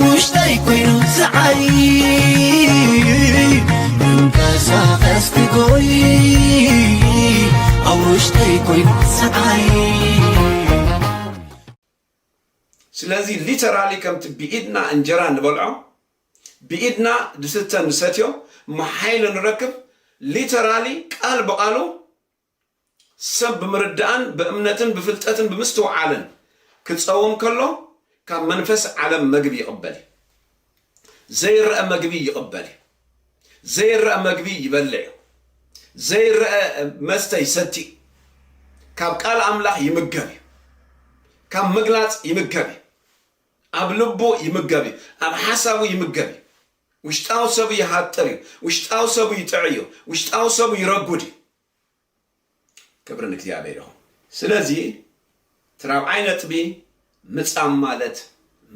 وشتاي كوينو سعي انكساقس تقوي وشتاي كوينو سعي ስለዚህ ሊተራሊ ከምት ቢኢድና እንጀራ እንበልዖ ቢኢድና ድስተን ንሰትዮ መሓይል ንረክብ ሊተራሊ ቃል በቃሉ ሰብ ብምርዳእን በእምነትን በፍልጠትን ብምስትውዓልን ክጸውም ከሎ ካብ መንፈስ ዓለም መግቢ ይቕበል ዘይረአ መግቢ ይቕበል ዘይረአ መግቢ ይበልዕ ዘይረአ መስተ ይሰቲ ካብ ቃል አምላኽ ይምገብ ካብ ምግላጽ ይምገብ ኣብ ልቡ ይምገብ ኣብ ሓሳቡ ይምገብ ውሽጣው ሰብ ይሃጥር ውሽጣው ሰብ ይጥዕዩ ውሽጣው ሰብ ይረጉድ ክብርን እግዚአብሔር ይሁን ስለዚህ ትራብዓይ ነጥቢ ምጻም ማለት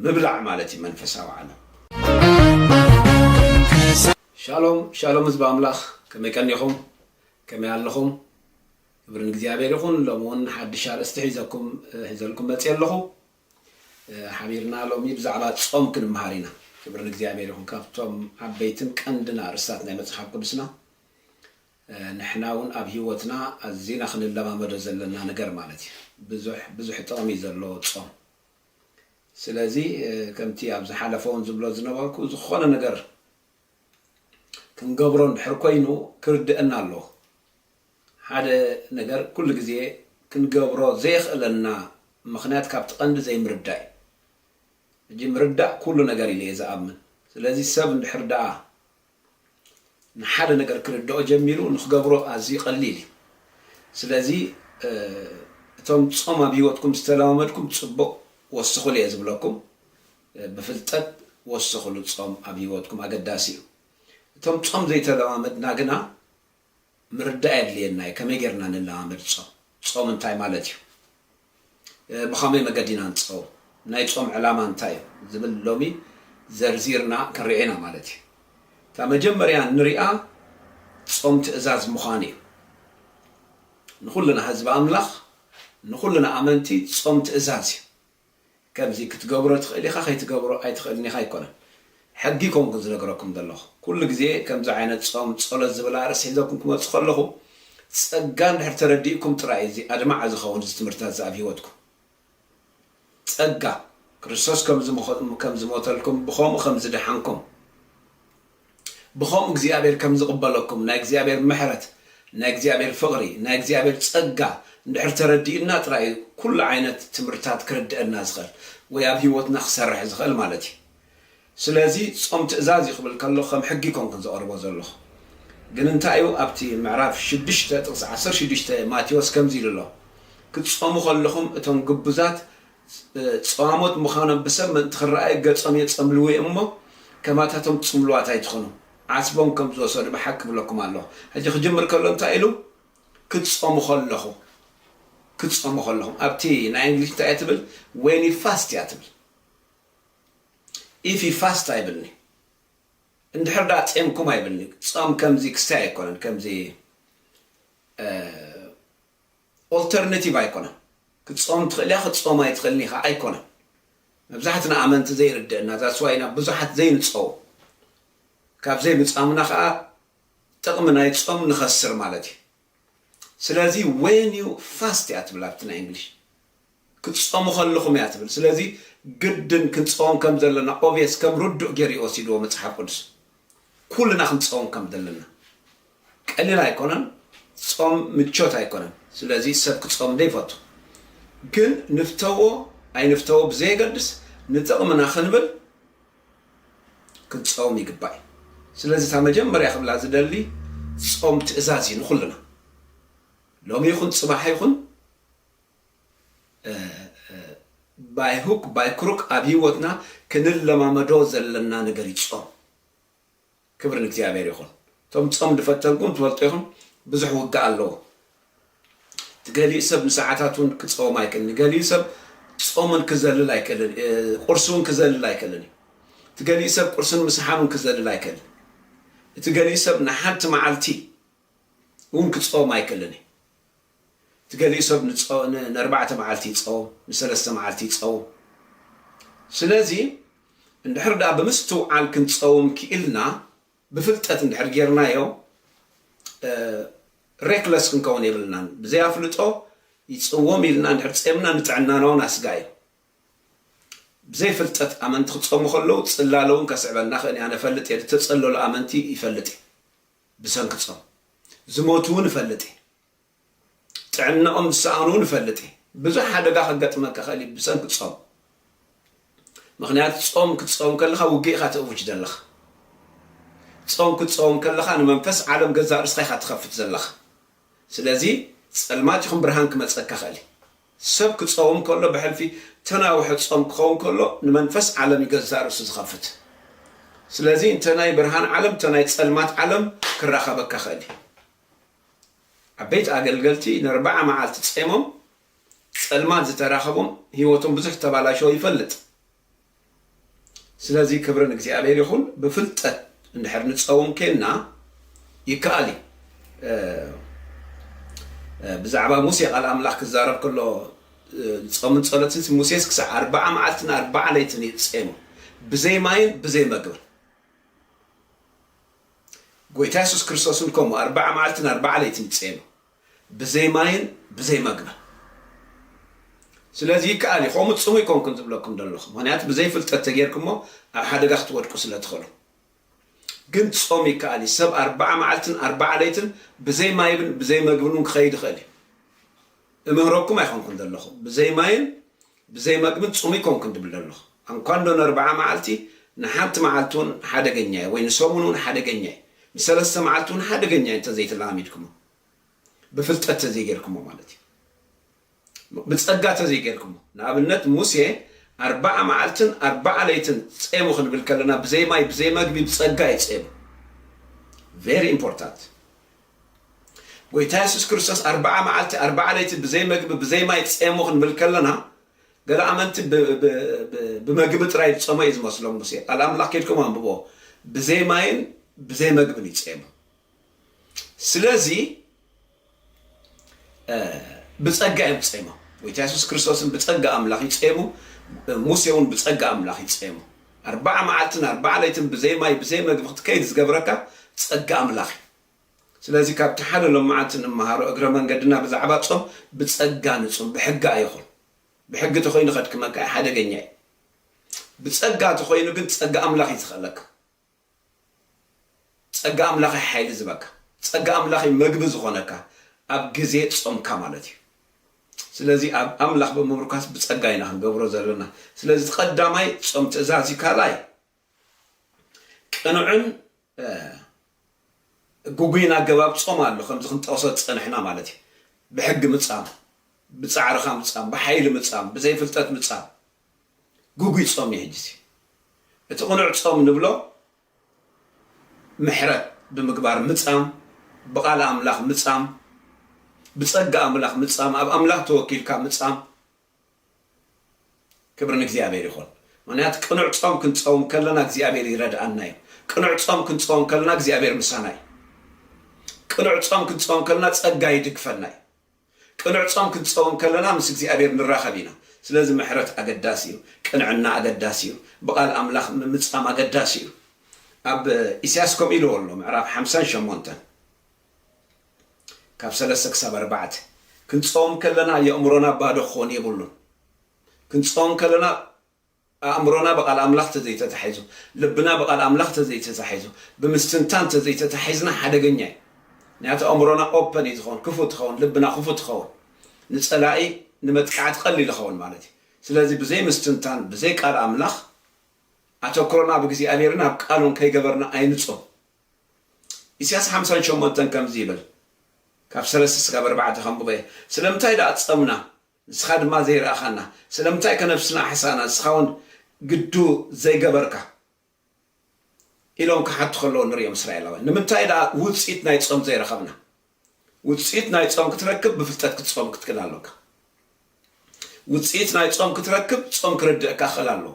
ምብላዕ ማለት መንፈሳዊ ዓለም ሻሎም ሻሎም ህዝብ አምላኽ ከመቀኒኹም ከመያለኹም ክብርን እግዚአብሔር ይሁን ለሞን ሓድሽ አርእስቲ ሒዘልኩም መጽ የለኹ ሓቢርና ሎሚ ብዛዕባ ጾም ክንመሃር ኢና ክብርን እግዚአብሔር ይሁን ካብቶም ዓበይትን ቀንድና ርእስታት ናይ መጽሓፍ ቅዱስና ንሕና እውን ኣብ ህይወትና ኣዝና ክንለማመዶ ዘለና ነገር ማለት እዩ ብዙሕ ጥቕሚ ዘለዎ ጾም ስለዚ ከምቲ ኣብ ዝሓለፈውን ዝብሎ ዝነበርኩ ዝኾነ ነገር ክንገብሮ እንድሕር ኮይኑ ክርድአና ኣለዎ ሓደ ነገር ኩሉ ግዜ ክንገብሮ ዘይኽእለና ምኽንያት ካብቲ ቀንዲ ዘይምርዳእ እጂ ምርዳእ ኩሉ ነገር ኢለ ዝኣምን ስለዚ ሰብ እንድሕር ደኣ ንሓደ ነገር ክርድኦ ጀሚሩ ንኽገብሮ ኣዝዩ ቀሊል ስለዚ እቶም ጾም ኣብ ህይወትኩም ዝተለማመድኩም ጽቡቕ ወስኹሉ እየ ዝብለኩም ብፍልጠት ወስኹሉ ጾም ኣብ ህይወትኩም ኣገዳሲ እዩ እቶም ጾም ዘይተለማመድና ግና ምርዳእ የድልየና ከመይ ጌርና ንለማመድ ጾም እንታይ ማለት እዩ ብኸመይ መገዲና ንጾም ናይ ጾም ዕላማ እንታይ እዩ ዝብል ሎሚ ዘርዚርና ክንርኤና ማለት እዩ እታ መጀመርያ ንሪኣ ጾም ትእዛዝ ምዃን እዩ ንኹልና ህዝቢ ኣምላኽ ንኹልና ኣመንቲ ጾም ትእዛዝ እዩ ከምዚ ክትገብሮ ትኽእል ኢኻ ከይትገብሮ ኣይትኽእልን ኢኻ ኣይኮነን ሕጊ ከምኩን ዝነገረኩም ዘለኹ ኩሉ ግዜ ከምዚ ዓይነት ጾም ጸሎት ዝብል ርእሲ ሒዘኩም ክመፁ ከለኹ ጸጋ እንድሕር ተረዲእኩም ጥራይ እዚ ኣድማዕ ዝኸውን እዚ ትምህርታት ኣብ ህይወትኩም ጸጋ ክርስቶስ ከም ዝሞተልኩም ብኸምኡ ከም ዝድሓንኩም ብኸምኡ እግዚኣብሔር ከም ዝቕበለኩም ናይ እግዚኣብሔር ምሕረት ናይ እግዚኣብሔር ፍቕሪ ናይ እግዚኣብሔር ጸጋ እንድሕር ተረዲእና ጥራይ ኩሉ ዓይነት ትምህርታት ክርድአና ዝኽእል ወይ ኣብ ህይወትና ክሰርሕ ዝኽእል ማለት እዩ ስለዚ ጾም ትእዛዝ ይኽብል ከሎ ከም ሕጊ ከምኩን ዘቕርቦ ዘለኹ ግን እንታይ እዩ ኣብቲ ምዕራፍ 6 ጥቕሲ 16 ማቴዎስ ከምዚ ኢሉ ኣሎ ክትጾሙ ከለኹም እቶም ግቡዛት ጾማሞት ምዃኖም ብሰብ ምእንቲ ክረኣይ ገጾም የጸምልዎ እሞ ከማታቶም ጽምልዋት ኣይትኾኑ ዓስቦም ከም ዝወሰዱ ብሓቂ ብለኩም ኣለኹ ሕጂ ክጅምር ከሎ እንታይ ኢሉ ክትጾሙ ከለኹም ኣብቲ ናይ እንግሊዝ እንታይ እያ ትብል when you fast እያ ትብል if you fast ኣይብልኒ እንድሕር ዳ ጾምኩም ኣይብልኒ ጾም ከምዚ ክስታይ ኣይኮነን ከምዚ ኦልተርናቲቭ ኣይኮነን ክትጾም ትኽእል ኢኻ ክትጾም ኣይትኽእልኒ ኢኻ ኣይኮነን መብዛሕትና ኣመንቲ ዘይርድአና ዛስዋይና ብዙሓት ዘይንጾው ካብ ዘይምጻምና ከዓ ጥቕሚ ናይ ጾም ንኸስር ማለት እዩ ስለዚ when you fast እያ ትብል ኣብቲ ናይ እንግሊሽ ክትጾሙ ከለኹም እያ ትብል ስለዚ ግድን ክንጾም ከም ዘለና ኦብቪየስ ከም ርዱእ ገይሩ ወሲድዎ መጽሓፍ ቅዱስ ኩልና ክንጾም ከም ዘለና ቀሊል ኣይኮነን ጾም ምቾት ኣይኮነን ስለዚ ሰብ ክጾም ዘይፈቱ ግን ንፍተዎ ኣይንፍተዎ ብዘይገድስ ንጥቕምና ክንብል ክንጾም ይግባእ ስለዚ እታ መጀመርያ ክብላ ዝደሊ ጾም ትእዛዝ እዩ ንኹልና ሎሚ ይኹን ጽባሕ ይኹን ባይ ሁክ ባይ ክሩክ ኣብ ህይወትና ክንለማመዶ ዘለና ነገር ይጾም ክብርን እግዚአብሔር ይኹን ቶም ጾም ድፈተልኩም ትፈልጡ ኢኹም ብዙሕ ውግእ ኣለዎ ትገሊእ ሰብ ንሰዓታቱን ክጾም ኣይክእልን ገሊእ ሰብ ጾምን ክዘልል ኣይክእልን ቁርሱን ክዘልል ኣይክእልን ትገሊእ ሰብ ቁርስን ምሳሓኑን ክዘልል ኣይክእልን እቲ ገሊእ ሰብ ንሓንቲ መዓልቲ እውን ክጾም ኣይክእልን ትገሊእ ሰብ ንኣርባዕተ መዓልቲ ይጾም ንሰለስተ መዓልቲ ይጾም ስለዚ እንድሕር ዳ ብምስትውዓል ክንፀውም ክኢልና ብፍልጠት እንድሕር ጌርናዮ ሬክለስ ክንከውን የብልናን ብዘያፍልጦ ይፅዎም ኢልና እንድሕር ፀምና ንጥዕናናውን ኣስጋ እዩ ብዘይ ፍልጠት ኣመንቲ ክፀሙ ከለዉ ፅላለውን ከስዕበና ክእኒ ኣነ ፈልጥ እየ ተፀለሉ ኣመንቲ ይፈልጥ እየ ብሰንኪ ፆም ዝሞቱ እውን ይፈልጥ እየ ጥዕንኦም ዝሰኣኑ እውን ይፈልጥ እየ ብዙሕ ሓደጋ ከገጥመካ ክእል እዩ ብሰንኪ ፆም ምክንያቱ ፆም ክትፀውም ከለካ ውግኢኻ ትእውጅ ዘለኻ ፆም ክትፀውም ከለካ ንመንፈስ ዓለም ገዛእ ርስኻ ኢኻ ትኸፍት ዘለኻ ስለዚ ፀልማት ይኹን ብርሃን ክመፀካ ክእል ሰብ ክፀውም ከሎ ብሕልፊ ተናውሒ ፆም ክኸውን ከሎ ንመንፈስ ዓለም ይገዛእ ርእሱ ዝኸፍት ስለዚ እንተ ናይ ብርሃን ዓለም እንተ ናይ ፀልማት ዓለም ክራኸበካ ክእል ዓበይቲ ኣገልገልቲ ን40 መዓልቲ ፀሞም ፀልማት ዝተራኸቦም ሂወቶም ብዙሕ ተባላሸው ይፈልጥ ስለዚ ክብሪ ንእግዚኣብሔር ይኹን ብፍልጠት እንድሕር ንፀውም ከልና ይከኣል ብዛዕባ ሙሴ ቃል ኣምላኽ ክዛረብ ከሎ ፆምን ፀሎትን ሙሴስ ክሳብ 40 መዓልትን 40 ለይትን ይፀሙ ብዘይ ማይን ብዘይ መግብን ጎይታ ኢየሱስ ክርስቶስን ከምኡ 40 መዓልትን 40 ለይትን ይፀሙ ብዘይ ማይን ብዘይ መግብን ስለዚ ይከኣል ከምኡ ፅሙ ይኮንኩን ዝብለኩም ዘለኹ ምክንያቱ ብዘይ ፍልጠት ተጌርኩሞ ኣብ ሓደጋ ክትወድቁ ስለ ትኽእሉ ግን ፆም ይከኣል ሰብ 40 መዓልትን 40 ለይትን ብዘይ ማይን ብዘይ መግብን ክኸይድ ይኽእል እምህረኩም ኣይኮንኩን ዘለኹ ብዘይ ማይን ብዘይ መግብን ፅሙ ይኮንኩን ድብል ዘለኹ እንኳን ዶ ን40 መዓልቲ ንሓንቲ መዓልቲ እውን ሓደገኛ ወይ ንሰሙን እውን ሓደገኛ ንሰለስተ መዓልቲ እውን ሓደገኛ እንተዘይተላሚድኩሞ ብፍልጠት ተዘይጌርኩሞ ማለት እዩ ብፀጋ ተዘይጌርኩሞ ንኣብነት ሙሴ 40 መዓልትን 40 ለይትን ፀሙ ክንብል ከለና ብዘይ ማይ ብዘይ መግቢ ብፀጋ ይፀሙ ቬሪ ኢምፖርታንት ጎይታ ኢየሱስ ክርስቶስ 40 መዓልቲ 40 ለይቲ ብዘይ መግቢ ብዘይ ማይ ፀሙ ክንብል ከለና ገለ ኣመንቲ ብመግቢ ጥራይ ዝፀሙ እዩ ዝመስሎም ሙሴ ቃል ኣምላኽ ከድኩም አንብቦ ብዘይ ማይን ብዘይ መግብን ይፀሙ ስለዚ ብፀጋ እዮም ፀሙ ጎይታ ኢየሱስ ክርስቶስን ብፀጋ ኣምላኽ ይፀሙ ሙሴ እውን ብፀጋ ኣምላኽ ይፀሙ 40 መዓልትን 40 ለይትን ብዘይ ማይ ብዘይ መግቢ ክትከይድ ዝገብረካ ፀጋ ኣምላኽ ስለዚ ካብቲ ሓደ ሎም መዓልቲ እንመሃሮ እግረ መንገድና ብዛዕባ ፆም ብፀጋ ንፁም ብሕጊ ኣይኹን ብሕጊ ተኮይኑ ከድክመካ ሓደገኛ እዩ ብፀጋ ተኮይኑ ግን ፀጋ ኣምላኽ ይዝኸለካ ፀጋ ኣምላኽ ሓይሊ ዝበካ ፀጋ ኣምላኽ መግቢ ዝኾነካ ኣብ ግዜ ፆምካ ማለት እዩ ስለዚ ኣብ ኣምላኽ ብምምርካስ ብፀጋ ኢና ክንገብሮ ዘለና ስለዚ ተቀዳማይ ፆም ትእዛዝ ካልኣይ ቅኑዕን ጉጉይና ገባብ ፆም ኣሎ ከምዚ ክንጠቕሶ ፀንሕና ማለት እዩ ብሕጊ ምፃም ብፃዕርኻ ምፃም ብሓይሊ ምፃም ብዘይ ፍልጠት ምፃም ጉጉይ ፆም እዩ ሕጂ እቲ ቅኑዕ ፆም ንብሎ ምሕረት ብምግባር ምፃም ብቃል ኣምላኽ ምፃም ብፀጋ ኣምላኽ ምፃም ኣብ ኣምላኽ ተወኪልካ ምፃም ክብሪ ንእግዚኣብሔር ይኹን ምክንያቱ ቅኑዕ ፆም ክንፀውም ከለና እግዚኣብሔር ይረድኣና እዩ ቅኑዕ ፆም ክንፀውም ከለና እግዚኣብሔር ምሳና እዩ ቅኑዕ ፆም ክንፀውም ከለና ፀጋ ይድግፈና እዩ ቅኑዕ ፆም ክንፀውም ከለና ምስ እግዚኣብሔር ንራኸብ ኢና ስለዚ ምሕረት ኣገዳሲ እዩ ቅንዕና ኣገዳሲ እዩ ብቃል ኣምላኽ ምፃም ኣገዳሲ እዩ ኣብ ኢሳያስ ከምኡ ኢልዎ ኣሎ ምዕራፍ 58 ካብ 3 ክሳብ 4 ክንፀውም ከለና የእምሮና ባዶ ክኾን የብሉን ክንፀውም ከለና ኣእምሮና ብቃል ኣምላኽ ተዘይተታሒዙ ልብና ብቃል ኣምላኽ ተዘይተታሒዙ ብምስትንታን ተዘይተታሒዝና ሓደገኛ እዩ ምክንያቱ ኣእምሮና ኦፐን እዩ ዝኸውን ክፉት ትኸውን ልብና ክፉት ትኸውን ንፀላኢ ንመጥቃዕቲ ቀሊል ይኸውን ማለት እዩ ስለዚ ብዘይ ምስትንታን ብዘይ ቃል ኣምላኽ ኣተኩሮና ብእግዚኣብሔርን ኣብ ቃሉን ከይገበርና ኣይንፆም ኢሳያስ 58 ከምዚ ይብል ካብ 3 ክሳብ 4 ከምብበ ስለምንታይ ዳ ፀምና ንስኻ ድማ ዘይረኣኻና ስለምንታይ ከነፍስና ኣሕሳና ንስኻ እውን ግዱ ዘይገበርካ ኢሎም ክሓቱ ከለዎ ንሪኦም እስራኤላውያን ንምንታይ ዳ ውፅኢት ናይ ፆም ዘይረኸብና ውፅኢት ናይ ፆም ክትረክብ ብፍልጠት ክትፆም ክትክእል ኣለካ ውፅኢት ናይ ፆም ክትረክብ ፆም ክርድእካ ክእል ኣለዎ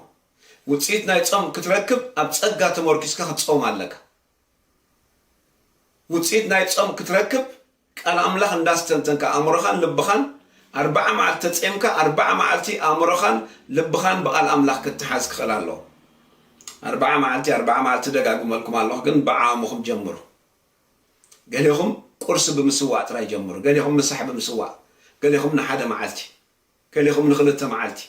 ውፅኢት ናይ ፆም ክትረክብ ኣብ ፀጋ ተመርኪስካ ክትፀውም ኣለካ ውፅኢት ናይ ፆም ክትረክብ ቃል ኣምላኽ እንዳስተንተንካ ኣእምሮኻን ልብኻን 40 መዓልቲ ተፀምካ 40 መዓልቲ ኣእምሮኻን ልብኻን ብቃል ኣምላኽ ክትሓዝ ክእል ኣለዎ 4 معلتي دقاقم لكم الله كن بعامكم جمروا قال لهم قرص بمسواء ترى يجمروا قال لهم مسح بمسواء قال لهم نحدا معلتي قال لهم نخلطها معلتي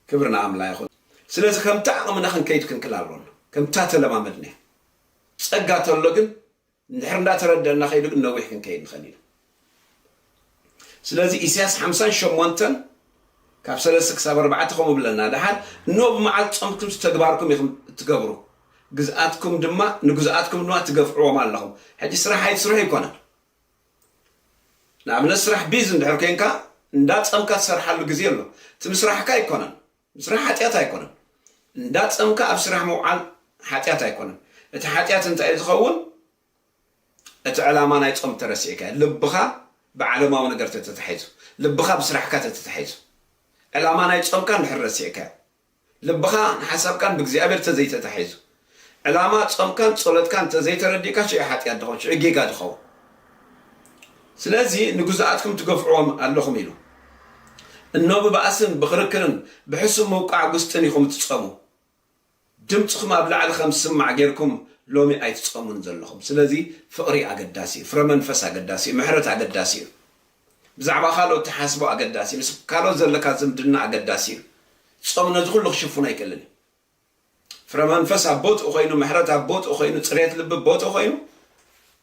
كبرنا لا ياخذ سلازي كم تعقم نخن كيد كن كلالون كم تاتل ما مدني صقات له كن نحرنا تردنا خيد انه ويحكن كيد خليل سلازي اساس 50 شمونتن كاب 3 كساب 4 تخوم بلنا دحال نوب معلت صمتكم تتغباركم يخم تغبروا جزءاتكم دما نجزءاتكم دما تغفعوا مالهم حدي سرح هاي سرح يكون نعم نسرح بيزن دحر كينكا ندات صمكا تسرح له غزي له تمسرح كا يكون مسرح حتيات يكون ندات صمكا ابسرح موعل حتيات يكون انت حتيات انت يتخون انت علامه ناي صم ترسيكا لبخا بعلماو ነገር ተተحيز لبخا بسرحكا تتحيز علامه ناي صم كان حرسيكا لبخا حساب كان بእግዚአብሔር ተዘይ ተተحيز علامه صم كان ጸሎት كان ተዘይ ተረዲካ شي حتيات دخو እጌጋ دخو ስለዚህ ንጉዛአትኩም ትገፍዑም ኣለኹም ኢሉ እነሆ በአስን በክርክርን በሕሱም መውቃዕ ውስጥን ይኹም ትጸሙ ድምጽኹም ኣብ ላዕሊ ከም ዝስማዕ ጌርኩም ሎሚ ኣይትጸሙን ዘለኹም ስለዚህ ፍቕሪ ኣገዳሲ ፍረ መንፈስ ኣገዳሲ ምሕረት ኣገዳሲ ብዛዕባ ካልኦት ተሓስቦ ኣገዳሲ ምስ ካልኦት ዘለካ ዝምድና ኣገዳሲ ጾም ነዚ ኩሉ ክሽፉን ኣይክእልን ፍረ መንፈስ ኣብ ቦትኡ ኮይኑ ምሕረት ኣብ ቦትኡ ኮይኑ ፅሬት ልቢ ቦትኡ ኮይኑ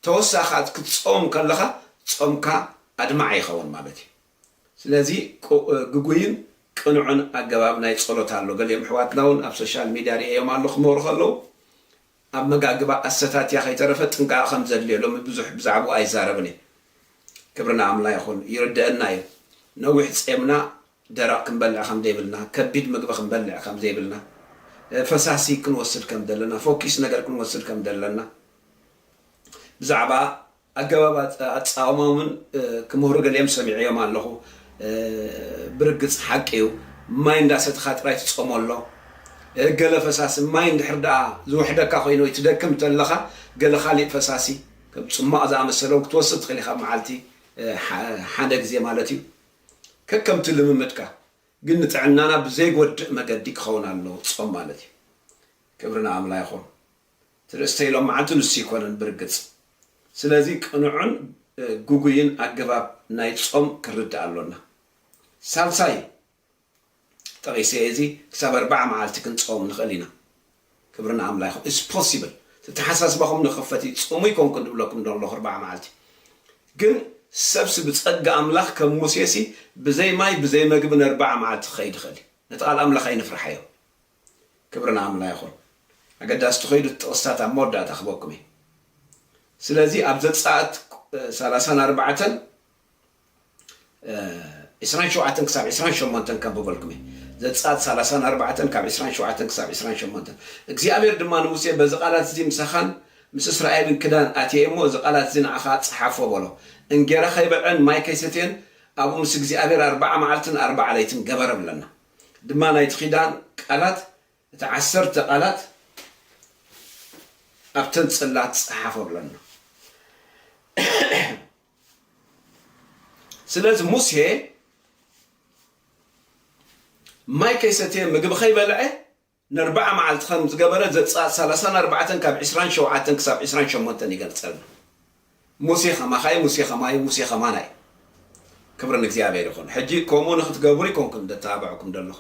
ተወሳኺ ክትጾም ከለኻ ጾምካ ኣድማዕ ይኸውን ማለት እዩ ስለዚህ ጉጉይን ቅንዑን ኣገባብ ናይ ጸሎት ኣሎ ገሊኦም ሕዋትና እውን ኣብ ሶሻል ሚድያ ሪኦም ኣሎ ክመሩ ከለዉ ኣብ መጋግባ ኣሰታት ያ ከይተረፈ ጥንቃቐ ከም ዘድልየሎም ብዙሕ ብዛዕባኡ ኣይዛረብን እየ ክብርና ኣምላኽ ይኹን ይርድአና እዩ ነዊሕ ፄምና ደረቕ ክንበልዕ ከም ዘይብልና ከቢድ ምግቢ ክንበልዕ ከም ዘይብልና ፈሳሲ ክንወስድ ከም ዘለና ፎኪስ ነገር ክንወስድ ከም ዘለና ብዛዕባ ኣገባብ ኣጻውማውን ክምህሩ ገሊኦም ሰሚዕዮም ኣለኹ برقص حقيو ما ينداسة خاطرات تصومله قال فساسي ما يندحردا زو حدا كاخوينو يتدكم تلخا قال خالي فساسي كبصما اذا مسلوك توسط خليخا معلتي حدك زي مالتي ككم تلممدكا قلنا تعنانا بزيق ود مقديك خونا له تصوم مالتي كبرنا عملا يخون ترستيلو معلتو نسيكونا برقص سلازيك نوعن جوجين أجباب نايت صوم كرد علونا سالساي ترى سيزي كسب 4 معالتك نصوم نخلينا كبرنا عملا يخون it's possible تتحسس بهم نخفتي تصومي يكون كنت لكم دون الله 4 معالتي جن سبس بتصدق أملاخ كموسيسي بزي ماي بزي ما جبنا 4 معالت خيد خلي نتقال أملاخ ينفرح حيو كبرنا عملا يخون أقدر أستخيد التوسطات عمودة تخبوكمي سلازي أبزت ساعات 34 إسرائيل شو عتن كسب إسرائيل شو مانتن كم بقولكمي زت ساعات 34 كم إسرائيل شو عتن كسب إسرائيل شو مانتن إخزيابير دمان موسى بزقالات زي مسخن مس إسرائيل كدان أتيمو زقالات زين عخات صحافة بولو إنجرا خيبر عن ماي كيستين أبو مس إخزيابير 4 معلتن 4 ليتن جبر بلنا دمان يتخيدان قالات تعسرت قالات أبتن صلات صحافة بلنا سلازم موسى ماي كيستين مجب خيبة لعه نربع مع الخمس جبرة زت 34 كاب 20 شوعة كسب 20 شمونتني قال سلنا موسى خما خاي موسى خماي موسى خماناي كبرنا إخزيابير يخون حجي كومون خد جبري كونكم تتابعكم دلنا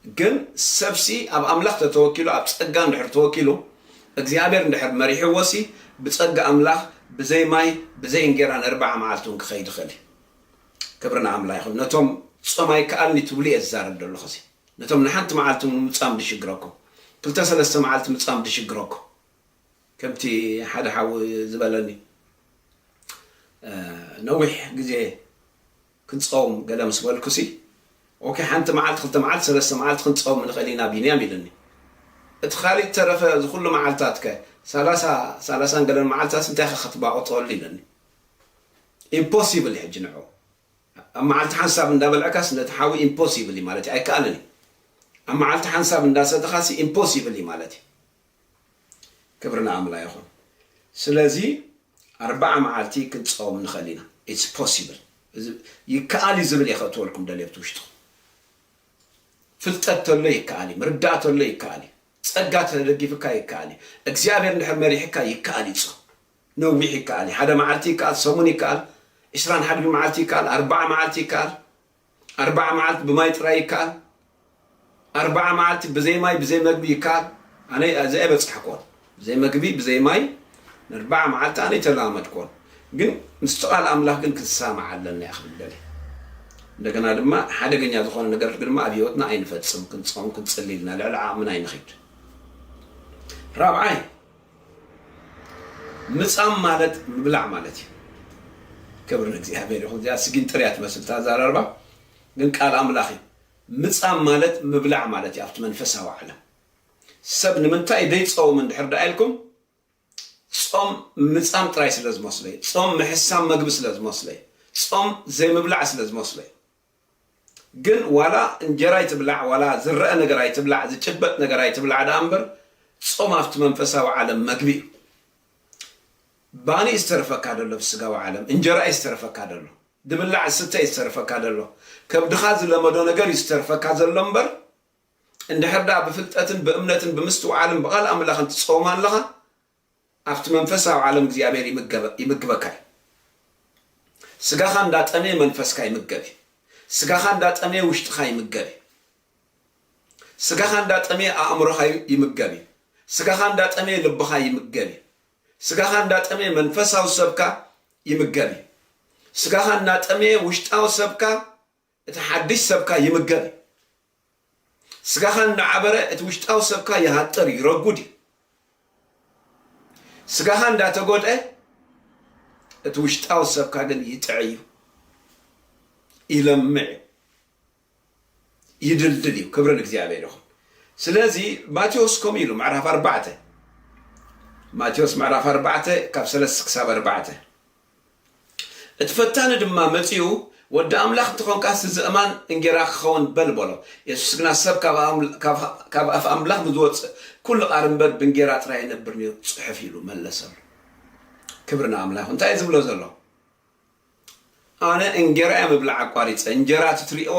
جن سبسي أب أملاك تتوكلوا أب تسجان نحر توكلوا إخزيابير نحر مريح وسي بتسجى أملاك بزي ماي بزي إنجران 4 معلتون كخيد خلي كبرنا عملا يخون نتوم صماي كأني تولي الزارب دول خسي نتوم نحنت معلتون متصام دشجركم كلتا 3 معلت متصام دشجركم كمتي حدا حاو زبلني نوح جزء كنت صوم قال مسوال كسي اوكي حنت معلت 3 معلت 3 معلت كنت صوم من خلينا بينيام يلني اتخالي ترى كل معلتاتك 3 قال معلتات انت خطبه اطول لي impossible يحجنعو اما علت حساب ندبل عكاس نتحاوي impossible مالتي اي كانني اما علت حساب نداسه تخاسي impossible مالتي كبرنا عملا يخون سلازي 4 معلتي كنت صوم نخلينا it's possible يكالي زبل يخطو لكم دليبتو شتو فلتت له يكالي مردات له يكالي ጸጋት ደግፍካ ይካሊ እግዚአብሔር እንድሕር መሪሕካ ይካሊ ጾም ነዊሕ ይካሊ ሓደ መዓልቲ ይካል ሰሙን ይካል 21 መዓልቲ ይካል 40 መዓልቲ ይካል 40 መዓልቲ ብማይ ጥራይ ይካል 40 መዓልቲ ብዘይ ማይ ብዘይ መግቢ ይካል ኣነ ዘይ በጽሕኮን ብዘይ መግቢ ብዘይ ማይ 40 መዓልቲ ኣነ ተላመድኮን ግን ምስተቃል አምላክ ግን ክሳማ አለና ያخبل እንደገና ድማ ሓደገኛ ዝኾነ ነገር ድማ አብዮትና አይንፈጽም ክንጾም ክንጽልይልና ለዕልዓ ምን አይንኺድ ራብዓይ ምጻም ማለት ምብላዕ ማለት ክብር ለእግዚአብሔር ይሁን ያ ስግን ጥሪያት መስል ታዛራርባ ግን ቃል አምላክ ምጻም ማለት ምብላዕ ማለት ያፍት መንፈሳዊ ዓለም ሰብ ንምንታይ ደይጾም እንድሕር ዳይልኩም ጾም ምጻም ጥራይ ስለዝመስለይ ጾም ምሕሳም መግብ ስለዝመስለይ ጾም ዘይ ምብላዕ ስለዝመስለይ ግን ዋላ እንጀራ ይትብላዕ ዋላ ዝረአ ነገር አይትብላዕ ዝጭበጥ ነገር አይትብላዕ ዳምበር ጾም አፍት መንፈሳዊ ዓለም መግቢ ባኒ ይስተርፈካ ደሎ ፍስጋዊ ዓለም እንጀራ ይስተርፈካ ደሎ ድብላዕ ስተ ይስተርፈካ ደሎ ከብድኻ ዝለመዶ ነገር ይስተርፈካ ዘሎ እምበር እንድሕርዳ ብፍልጠትን በእምነትን ብምስትውዓልን በቃል አምላኽን ትጾም ኣለኻ አፍት መንፈሳዊ ዓለም እግዚአብሔር ይምግበካ ስጋኻ እንዳጠመ መንፈስካ ይምገብ ስጋኻ እንዳጠመ ውሽጥኻ ይምገብ ስጋኻ እንዳጠመ አእምሮኻ ይምገብ ስጋኻ እንዳጠመ ልብኻ ይምገብ ስጋኻ እንዳጠመ መንፈሳዊ ሰብካ ይምገብ ስጋኻ እንዳጠመ ውሽጣዊ ሰብካ እቲ ሓድሽ ሰብካ ይምገብ ስጋኻ እንዳዓበረ እቲ ውሽጣዊ ሰብካ ይሃጥር ይረጉድ ስጋኻ እንዳተጎድአ እቲ ውሽጣዊ ሰብካ ግን ይጥዕዩ ይለምዕ ይድልድል ክብር ለእግዚአብሔር ይሁን ስለዚ ማቴዎስ ኮሚሉ ምዕራፍ 4 ማቴዎስ ምዕራፍ 4 ካብ 3 ክሳብ 4 እትፈታነ ድማ መጽኡ ወደ አምላክ ትኾንካስ ዝእማን እንጀራ ክኸውን በልበሎ ኢየሱስ ግና ሰብ ካብ አፍ አምላክ ዝወጽእ ኩሉ ቃርንበር ብንጀራ ጥራይ ነበር ነው ጽሕፍ ኢሉ መለሰም ክብርና አምላክ እንታይ ዝብሎ ዘሎ አነ እንጀራ የምብላዕ አቋሪጽ እንጀራ ትትሪኦ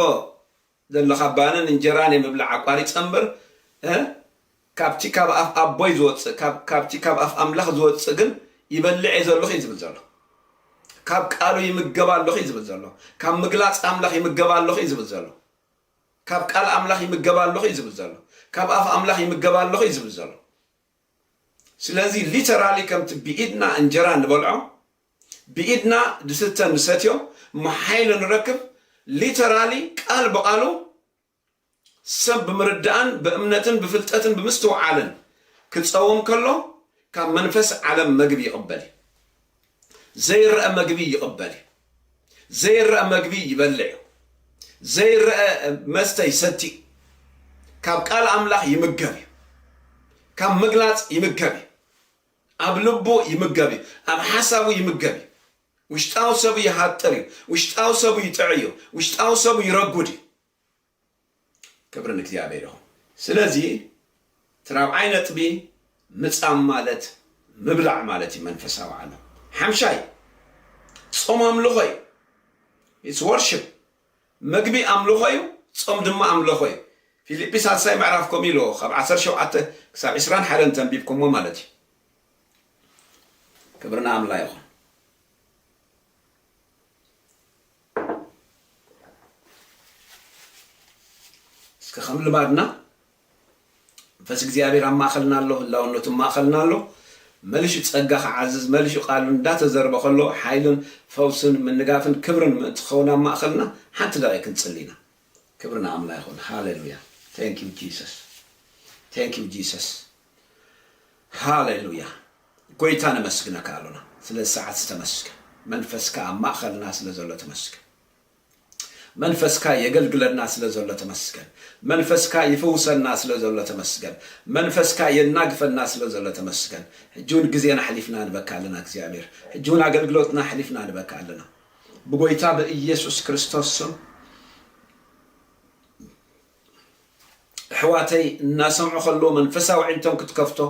ዘለኻ ባነን እንጀራን የምብላዕ አቋሪጽ እምበር ካብቲ ካብ አፍ አቦይ ዝወጽእ ካብቲ ካብ አፍ አምላክ ዝወጽእ ግን ይበልዕ ዘለኹ ይዝብል ዘሎ ካብ ቃሉ ይምገባለኹ ይዝብል ዘሎ ካብ ምግላጽ አምላክ ይምገባለኹ ይዝብል ዘሎ ካብ ቃል አምላክ ይምገባለኹ ይዝብል ዘሎ ካብ አፍ አምላክ ይምገባለኹ ይዝብል ዘሎ ስለዚ ሊተራሊ ከምቲ ብኢድና እንጀራ ንበልዖ ብኢድና ድስተ ንሰትዮ መሓይል ንረክብ ሊተራሊ ቃል በቃሉ ሰብ ብምርዳእን በእምነትን በፍልጠትን ብምስትውዓልን ክጸውም ከሎ ካብ መንፈስ ዓለም መግቢ ይቕበል ዘይረአ መግቢ ይቕበል ዘይረአ መግቢ ይበልዕ ዘይረአ መስተ ይሰቲ ካብ ቃል አምላክ ይምገብ ካብ ምግላጽ ይምገብ ኣብ ልቡ ይምገብ ኣብ ሓሳቡ ይምገብ ውሽጣው ሰብ ይሃጥር ውሽጣው ሰብ ይጥዕዩ ውሽጣው ሰብ ይረጉድ ክብር ለእግዚአብሔር ይሁን ስለዚ ትራብዓይ ነጥቢ ምጻም ማለት ምብላዕ ማለት መንፈሳዊ ዓለም ሓምሻይ ጾም አምልኾይ it's worship መግቢ አምልኾይ ጾም ድማ አምልኾይ ፊልጵስ 10 ምዕራፍ ኮሚሎ ካብ 17 ክሳብ 21 ተንቢብኩሞ ማለት ክብርና አምላክ ይሁን እስከ ከም ልባድና ፈስ እግዚአብሔር አማኸልና አለው ላውነቱ ማኸልና አለው መልሽ ጸጋህ ዓዝዝ መልሽ ቃል እንዳተዘርበ ከሎ ኃይልን ፈውስን ምንጋፍን ክብርን ምትኸውና ማኸልና ሓንቲ ዳይ ክንጽሊና ክብርና አምላክ ይሁን ሃሌሉያ thank you jesus ሃሌሉያ ጎይታ ነመስግነካ አለና ስለ ሰዓት ተመስገን መንፈስካ ማኸልና ስለ ዘሎ ተመስገን መንፈስካ የገልግለና ስለ ዘሎ ተመስገን መንፈስካ ይፈውሰና ስለ ዘሎ ተመስገን መንፈስካ የናግፈና ስለ ዘሎ ተመስገን እጁን ጊዜና ሐሊፍና እንበካለና እግዚአብሔር እጁን አገልግሎትና ሐሊፍና እንበካለና በጎይታ በኢየሱስ ክርስቶስ ስም ሕዋተይ እናሰምዑ ከሎ መንፈሳዊ ዒንቶም ክትከፍቶ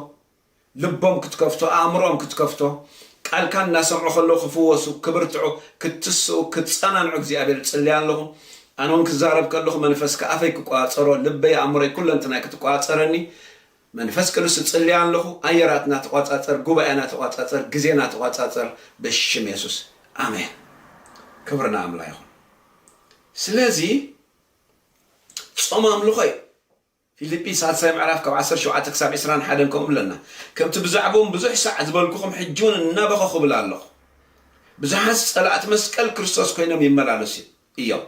ልቦም ክትከፍቶ አእምሮም ክትከፍቶ ቃልካ እናሰምዑ ከሎ ክፍወሱ ክብርትዑ ክትስኡ ክትጸናንዑ እግዚአብሔር ጽልያለሁ አኖን ክዛረብ ከለኹ መንፈስካ አፈይ ክቋጸሮ ልበይ አእምሮይ ኩለንተናይ ክትቋጸረኒ መንፈስ ቅዱስ ጽልያን ለኹ አየራትና ተቋጻጸር ጉባኤና ተቋጻጸር ጊዜና ተቋጻጸር በሽም ኢየሱስ አሜን ክብርና አምላክ ይሁን ስለዚህ ጾም አምልኾይ ፊልጵስዩስ 17 ክሳብ 21 ከም ብለና ከምቲ ብዛዕቦም ብዙሕ ሰዓት ዝበልኩኹም ሕጂውን እናበኸኹ ብላ ኣለኹ ብዙሓት ጸላእት መስቀል ክርስቶስ ኮይኖም ይመላለሱ እዮም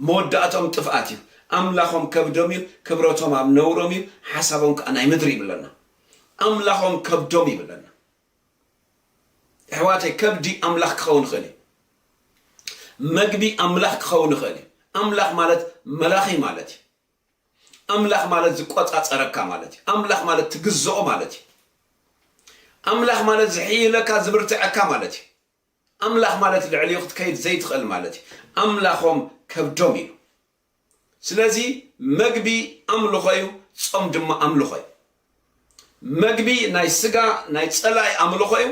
መወዳእቶም ጥፍኣት እዩ አምላኾም ከብዶም እዩ ክብረቶም ኣብ ነውሮም እዩ ሓሳቦም ከዓ ናይ ምድሪ ይብለና አምላኾም ከብዶም ይብለና ኣሕዋተይ ከብዲ ኣምላኽ ክኸውን ይኽእል እዩ መግቢ ኣምላኽ ክኸውን ይኽእል እዩ ኣምላኽ ማለት መላኺ ማለት እዩ ኣምላኽ ማለት ዝቆጻጸረካ ማለት እዩ ኣምላኽ ማለት ትግዝኦ ማለት እዩ ኣምላኽ ማለት ዝሕይለካ ዝብርትዐካ ማለት እዩ ኣምላኽ ማለት ልዕሊኡ ክትከይድ ዘይትኽእል ማለት እዩ ኣምላኾም ከብዶም እዩ ስለዚ መግቢ ኣምልኾ እዩ ጾም ድማ ኣምልኾ እዩ መግቢ ናይ ስጋ ናይ ጸላይ ኣምልኾ እዩ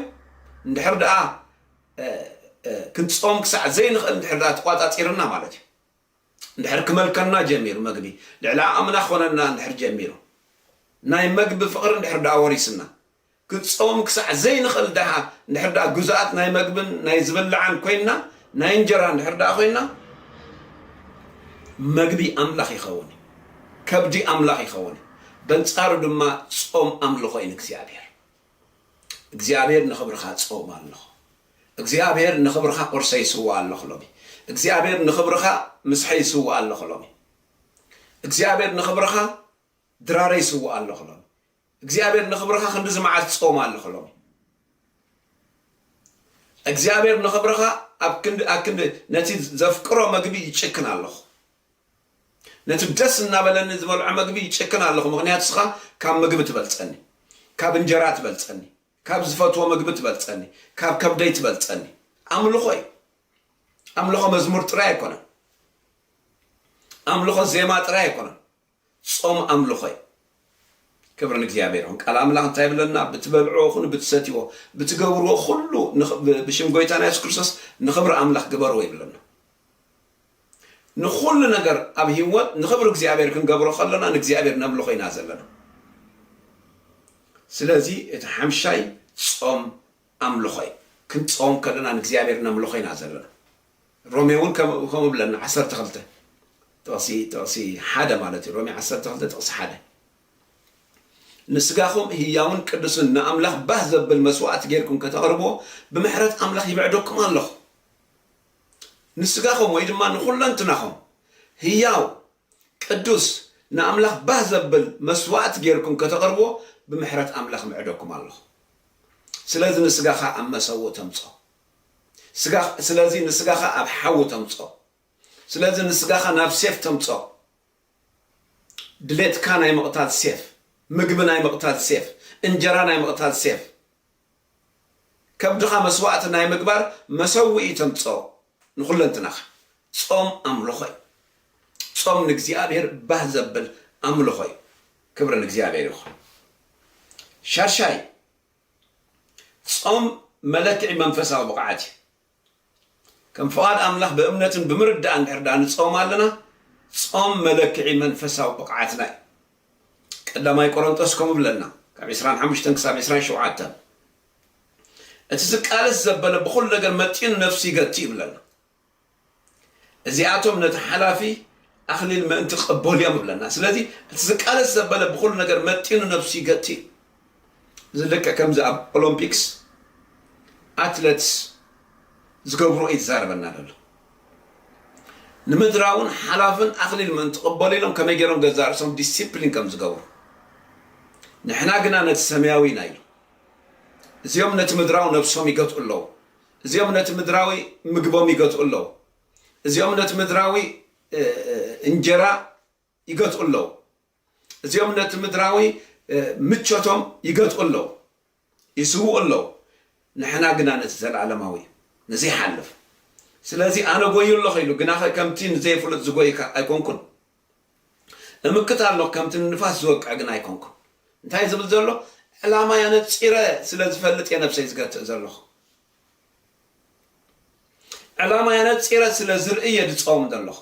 እንድሕር ደኣ ክንጾም ክሳዕ ዘይንኽእል እንድሕር ደኣ ተቋጻጺርና ማለት እዩ እንድሕር ክመልከና ጀሚሩ መግቢ ልዕሊ ኣምና ኾነና እንድሕር ጀሚሩ ናይ መግቢ ፍቕሪ እንድሕር ደኣ ወሪስና ክንጾም ክሳዕ ዘይንኽእል ደሓ እንድሕር ደኣ ጉዛኣት ናይ መግብን ናይ ዝብልዓን ኮይንና ናይ እንጀራ እንድሕር ደኣ ኮይንና መግቢ ኣምላኽ ይኸውን ከብዲ ኣምላኽ ይኸውን በንጻሩ ድማ ጾም ኣምልኾ እዩ እግዚኣብሔር ንኽብርኻ ጾም ኣለኹ እግዚኣብሔር ንኽብርኻ ቁርሰ ይስዋ ኣለኹ ሎሚ እግዚኣብሔር ንኽብርኻ ምስሐ ይስዋ ኣለኹ ሎሚ እግዚኣብሔር ንኽብርኻ ድራረ ይስዋ ኣለኹ ሎሚ እግዚአብሔር ንኽብርኻ ክንዲ ዝመዓት ጾም ኣለኹ ሎሚ እግዚአብሔር ንኽብርኻ ኣብ ክንዲ ነቲ ዘፍቅሮ መግቢ ይጭክን ኣለኹ ነቲ ደስ እናበለኒ ዝበልዖ መግቢ ይጭክን ኣለኹ ምክንያቱ ስኻ ካብ ምግቢ ትበልፀኒ ካብ እንጀራ ትበልፀኒ ካብ ዝፈትዎ ምግቢ ትበልፀኒ ካብ ከብደይ ትበልፀኒ ኣምልኾ እዩ ኣምልኾ መዝሙር ጥራይ ኣይኮነን ኣምልኾ ዜማ ጥራይ ኣይኮነን ጾም ኣምልኾ እዩ كبر نجزيابير هم قال أملاك تايب لنا بتبلعوه خن بتستيوه بتجبروه خلو بشم قويتنا يسوع كريستوس نخبر أملاك جبروه يبلنا نخل نجر أبي هو نخبر نجزيابير كن جبروه خلنا نجزيابير نبلغ ينازل لنا سلازي اتحمشاي صوم أملخي كنت صوم كلنا نجزيابير نبلغ ينازل لنا روميون كم بلنا 10 تخلته توصي حدا مالتي رومي 10 تخلته توصي حدا نسقاهم هياون قدسن أملاك بهذب بالمسوات غيركم كتقربوا بمحرة أملاك يبعدوكم الله نسقاهم ويدما نخلن تناهم هياو قدس نأملاك بهذب بالمسوات غيركم كتقربوا بمحرة أملاك يبعدوكم الله سلازي نسقاها أما سوو تمصو سلازي نسقاها أب حو تمصو سلازي نسقاها ناب سيف تمصو دليت كان يمقطات سيف مجبنا يمقتال سيف انجرانا يمقتال سيف كبدخا مسواتنا يمقبار مسوي تمصو نقول لنتناخ صوم أملخي صوم نجزيابير بهزبل أملخي كبر نجزيابير شرشاي صوم ملكعي منفسه وبقعاتي كم فؤاد أملخ بأمنة بمرد عن حردان صوم لنا صوم ملكعي منفسه وبقعاتنا لما يقرنطس كم بلنا كعشران حمشتن كسب 20 شوعته اتسقال الزبل بكل ነገር መጥين نفسي قتي بلنا ازياتهم نتحلافي اخليل ما انت قبول يا بلنا ስለዚህ اتسقال الزبل بكل ነገር መጥين نفسي قتي زلك كم ذا اولمبيكس اتلتس ዝገብሩ ይዛረበና አይደል ንምድራውን حلافن اخليل ما انت قبول لهم كما يجرون ገዛርሶም ዲሲፕሊን ከም ዝገብሩ نحنا قلنا نتسمياوي نايل زيوم نتمدراو نفسهم يقطعوا له زيوم نتمدراوي مقبوم يقطعوا له زيوم نتمدراوي انجرا يقطعوا له زيوم نتمدراوي متشوتهم يقطعوا له يسووا له نحنا قلنا نتزل عالماوي نزي حلف سلازي انا قوي الله خيلو قنا كمتين زي فلت زقوي ايكونكن لمكتال له كمتين نفاس زوق قنا ايكونكن انتهي زبل زلو علامة ينتصيره سلاز فلت ينفسي زقات زلو علامة ينتصيره سلاز رئية تصوم دلو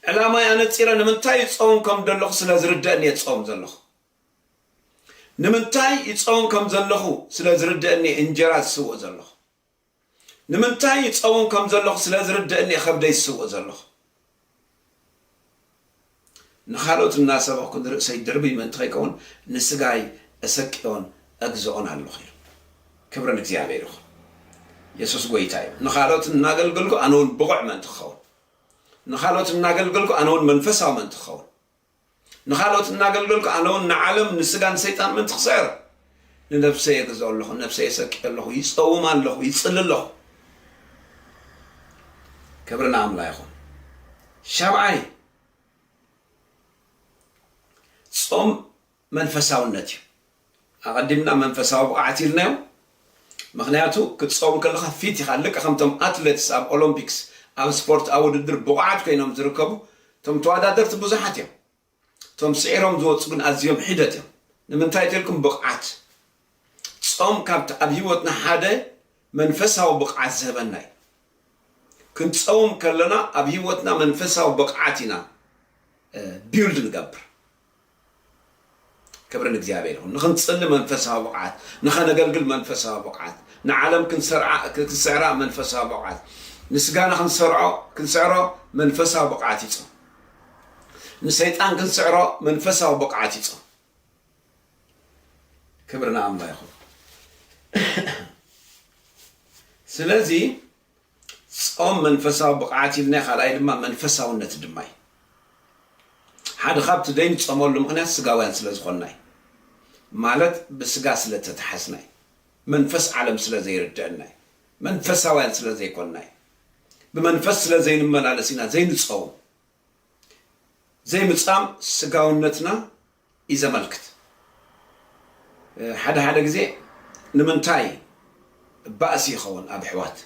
علامة ينتصيره نمنتهي تصوم كم دلو سلاز ردانية تصوم دلو ንምንታይ ይጾም ከም ዘለኹ ስለ ዝርድአኒ እንጀራ ዝስውእ ዘለኹ ንምንታይ ይጾም ከም ዘለኹ ስለ ዝርድአኒ ከብደይ ዝስውእ ዘለኹ ንኻልኦት እናሰበኹ ርእሰይ ድርቢ ምእንቲ ከይከውን ንስጋይ እሰቂዮን እግዝኦን ኣለኹ ኢሉ ክብሪ ንእግዚአብሔር ይኹን ኢየሱስ ጎይታ እዩ ንኻልኦት እናገልገልኩ ኣነ እውን ብቑዕ ምእንቲ ክኸውን ንኻልኦት እናገልገልኩ ኣነ እውን መንፈሳዊ ምእንቲ ክኸውን ንኻልኦት እናገልገልኩ ኣነ እውን ንዓለም ንስጋን ሰይጣን ምእንቲ ክስዕር ንነፍሰይ የግዝኦ ኣለኹ ነፍሰይ የሰቂዮ ኣለኹ ይፀውም ኣለኹ ይፅሊ ኣለኹ ክብሪ ንኣምላኽ ይኹን ሻብዓይ ጾም መንፈሳውነት እዩ ኣቐዲምና መንፈሳዊ ብቕዓት ኢልናዮ ምክንያቱ ክትጾም ከለኻ ፊት ኢኻ ልቀ ከምቶም ኣትሌትስ ኣብ ኦሎምፒክስ ኣብ ስፖርት ኣብ ውድድር ብቕዓት ኮይኖም ዝርከቡ እቶም ተወዳደርቲ ብዙሓት እዮም እቶም ስዒሮም ዝወፁ ግን ኣዝዮም ሒደት እዮም ንምንታይ ትልኩም ብቕዓት ጾም ካብቲ ኣብ ሂወትና ሓደ መንፈሳዊ ብቕዓት ዝህበና እዩ ክንጾም ከለና ኣብ ሂወትና መንፈሳዊ ብቕዓት ኢና ቢውልድ ንገብር كبر الإجابة له نخنصل منفسها بقعات نخنقلقل منفسها بقعات نعلم كنسرع منفسها بقعات نسجانا كنسرع منفسها بقعات يصو نسيطان كنسرع منفسها بقعات يصو كبرنا عم لا ياخذ سلازي صوم منفسها بقعات لنا خلاي لما منفسها ونت دماي حد خابت دين تصمول لمخناس سقاوان سلازخوناي مالت بسقا سلتتحسناي منفس عالم سلازي يردعناي منفس وان سلازي يكوناي بمنفس سلازي نملالسينا زي نصوم زي مصام سقاونتنا إذا ملكت حدا غزي نمنتاي بأسي يخون أب حوات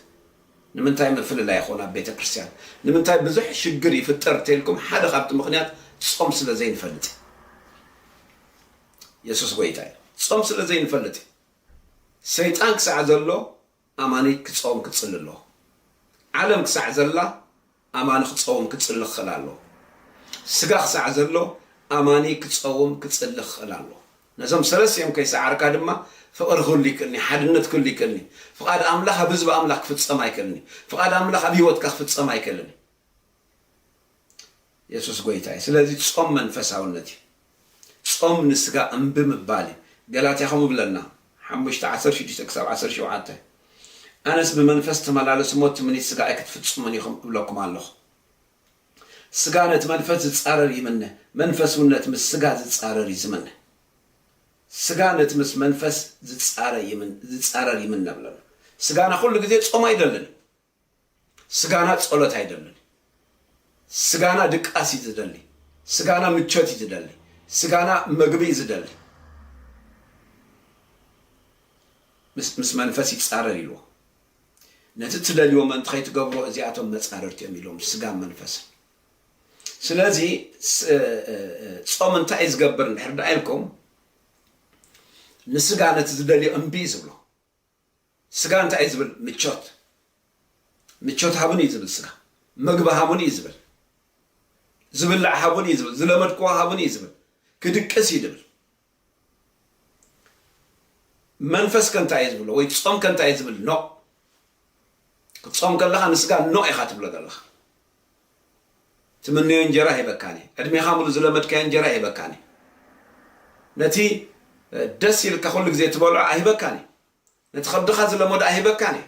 نمنتاي مفل لا يخون أب بيت كريستيان نمنتاي بزح شجري في الترتيلكم حدا خابت مخنيات تصوم سلازين فلتي يسوس قويتاي تصوم سلازين فلتي سيطان كسع زلو أماني كتصوم كتصل له عالم كسع زلا أماني كتصوم كتصل خلالو سقا كسع زلو أماني كتصوم كتصل خلالو نزم سلس يوم كيسع عركا دما فقر كل كلني حدنت كل كلني فقاد أملاخ بزب أملاخ فتصم يكلني فقاد أملاخ بيوت كخ فتصم يكلني يسوس قويتاي سلازي تصوم منفساونتي تصوم نسقا أنبم بالي قالت يا خمو بلنا حمشت 10 شي تكسب 10 شي وعدته أنس بمنفس تملالس موت من السقا أكت فتصمني خم بلوكم الله سقانة منفس تصارر يمنه منفس ونت مس سقا تصارر يزمنه سقانة مس منفس تصارر يمنه بلنا سقانا كل جزء تصوم يدلل سقانا تصلت يدلل سجانا دك أسي تدلي سجانا متشتي تدلي سجانا مقبي تدلي مس منفسي تصارر له نتتدلي ومن تخيت قبره زياتهم متصاررت يميلهم سجان منفس سلازي صوم انتعز قبر نحرد عيلكم نسجانا تدلي أنبيز له سجان تعز متشت هابني يزبل سجا مقبه هابني يزبل زبل حابون يزبل زلمت كوا حابون يزبل كدكس يدبل منفس كنت يزبل ويتصوم كنت يزبل نو كتصوم قال لها نسقى نو يخاتب لك الله تمني انجرا يبكاني ادمي خامل زلمت كان انجرا يبكاني نتي دسيل كخلك زي تبولع يبكاني نتخدخ زلمود يبكاني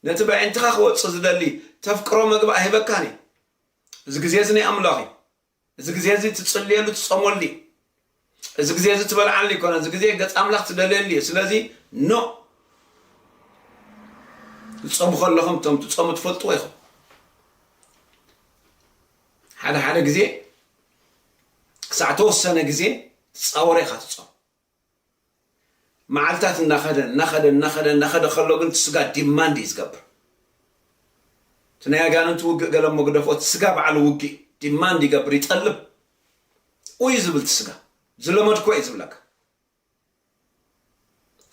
نتبع انتخاخ وتصدلي تفكروا مقبع يبكاني إذا جزيزني أملاقي إذا جزيزي تتصلي له تصمولي إذا جزيزي تبلع عني كون إذا جزيزي قد أملاق تدللي سلازي نو تصم خلهم تم تصم تفلتوا يخو حدا جزي ساعته السنة جزي تصوري خاطصه معلتات نخد خلوا قلت سقى ديماندي يسقبر تنايا قانت قلم مقدفوت سقا على وقي ديمان دي قبر يتقلب ويزبل تسقا زلمت كو يزبلك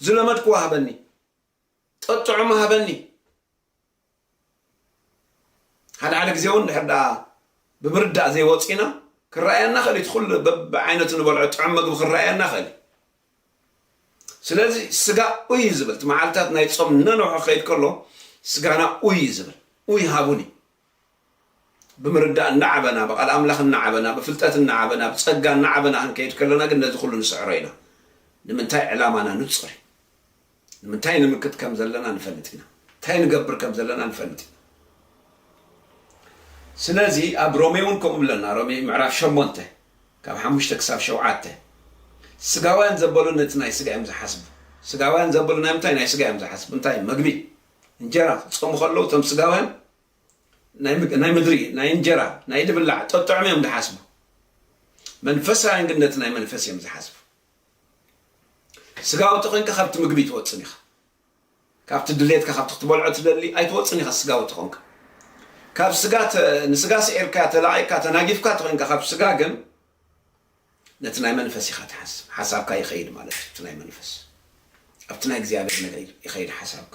زلمت كو هبني تطعم هبني هذا على زيون هذا ببرد زي وصينا كراينا خلي يدخل بعينه نبلع طعم مقب كراينا خلي ስለዚህ ስጋ ኡይ ዝብል ማዓልታት ናይ ጾም ነንሖ ኸይድ ከሎ ስጋና ኡይ ዝብል ኡይ ሃቡኒ ብምርዳእ እናዓበና በቃል ኣምላኽ እናዓበና ብፍልጠት እናዓበና ብጸጋ እናዓበና ክንከይድ ከለና ግን ነዚ ኩሉ ንስዕሮ ኢና ንምንታይ ዕላማና ንፅሪ ንምንታይ ንምክት ከም ዘለና ንፈልጥ ኢና እንታይ ንገብር ከም ዘለና ንፈልጥ ኢና ስለዚ ኣብ ሮሜ እውን ከምኡ ብለና ሮሜ ምዕራፍ 8 ካብ 5 ክሳብ 7 ስጋውያን ዘበሉ ነቲ ናይ ስጋ እዮም ዝሓስቡ ስጋውያን ዘበሉ ናይ ምንታይ ናይ ስጋ እዮም ዝሓስቡ እንታይ መግቢ እንጀራ ጾሙ ከለዉ እቶም ስጋውያን ናይ ምድሪ ናይ እንጀራ ናይ ድብላዕ ጠጥዖም እዮም ዝሓስቡ መንፈሳውያን ግን ነቲ ናይ መንፈስ እዮም ዝሓስቡ ስጋዊ ተኾንካ ካብቲ ምግቢ ትወፅን ኢኻ ካብቲ ድሌትካ ካብቲ ክትበልዖ ትደሊ ኣይትወፅን ኢኻ ስጋዊ ተኾንካ ካብ ስጋ ንስጋ ስዒርካ ተላቒካ ተናጊፍካ ተኾንካ ካብ ስጋ ግን ነቲ ናይ መንፈስ ኢኻ ትሓስብ ሓሳብካ ይኸይድ ማለት እዩ እቲ ናይ መንፈስ ኣብቲ ናይ እግዚኣብሔር ነገር ይኸይድ ሓሳብካ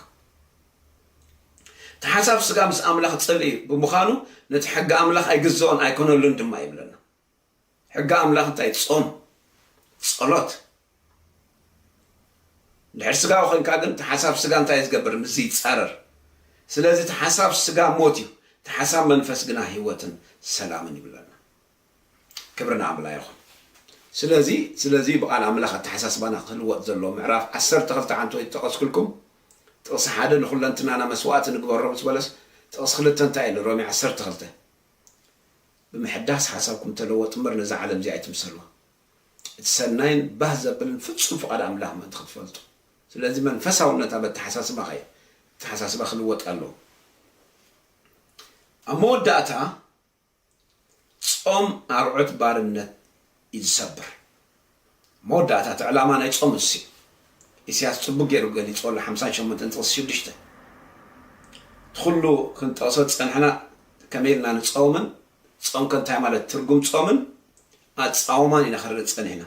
እቲ ሓሳብ ስጋ ምስ ኣምላኽ ፀልኢ ብምዃኑ ነቲ ሕጊ ኣምላኽ ኣይግዝኦን ኣይኮነሉን ድማ ይብለና ሕጊ ኣምላኽ እንታይ ጾም ጸሎት ድሕሪ ስጋዊ ኮንካ ግን እቲ ሓሳብ ስጋ እንታይ ዝገብር ምዚ ይፃረር ስለዚ እቲ ሓሳብ ስጋ ሞት እዩ እቲ ሓሳብ መንፈስ ግና ህይወትን ሰላምን ይብለና ክብርና ኣምላኽ ይኹን ስለዚ ብቃል ኣምላኽ ኣተሓሳስባና ክህልወጥ ዘሎ ምዕራፍ 12 ዓንቶ ይጠቐስክልኩም ጥቕሲ ሓደ ንኹለንትናና መስዋዕቲ ንግበሮ ምስ በለስ ጥቕሲ 2 እንታይ ኢሉ ሮሜ 12 ብምሕዳስ ሓሳብኩም ተለወጡ እምበር ነዛ ዓለም እዚኣ ኣይትምሰልዋ እቲ ሰናይን ባህ ዘብልን ፍጹም ፍቓድ ኣምላኽ ምእንቲ ክትፈልጡ ስለዚ መንፈሳውነት ኣብ ኣተሓሳስባ ኸየ ኣተሓሳስባ ክልወጥ ኣለዎ ኣብ መወዳእታ ጾም ኣርዑት ባርነት ይዝሰብር መወዳእታ እቲ ዕላማ ናይ ጾም እሲ ኢሳያስ ጽቡቕ ገይሩ ገሊጹ ኣሎ 58 ጥቕሲ 6 ትኹሉ ክንጠቕሶ ፀንሕና ከመይ ኢልና ንጾምን ጾም ከንታይ ማለት ትርጉም ጾምን ኣፃውማን ኢና ክርኢ ፀኒሕና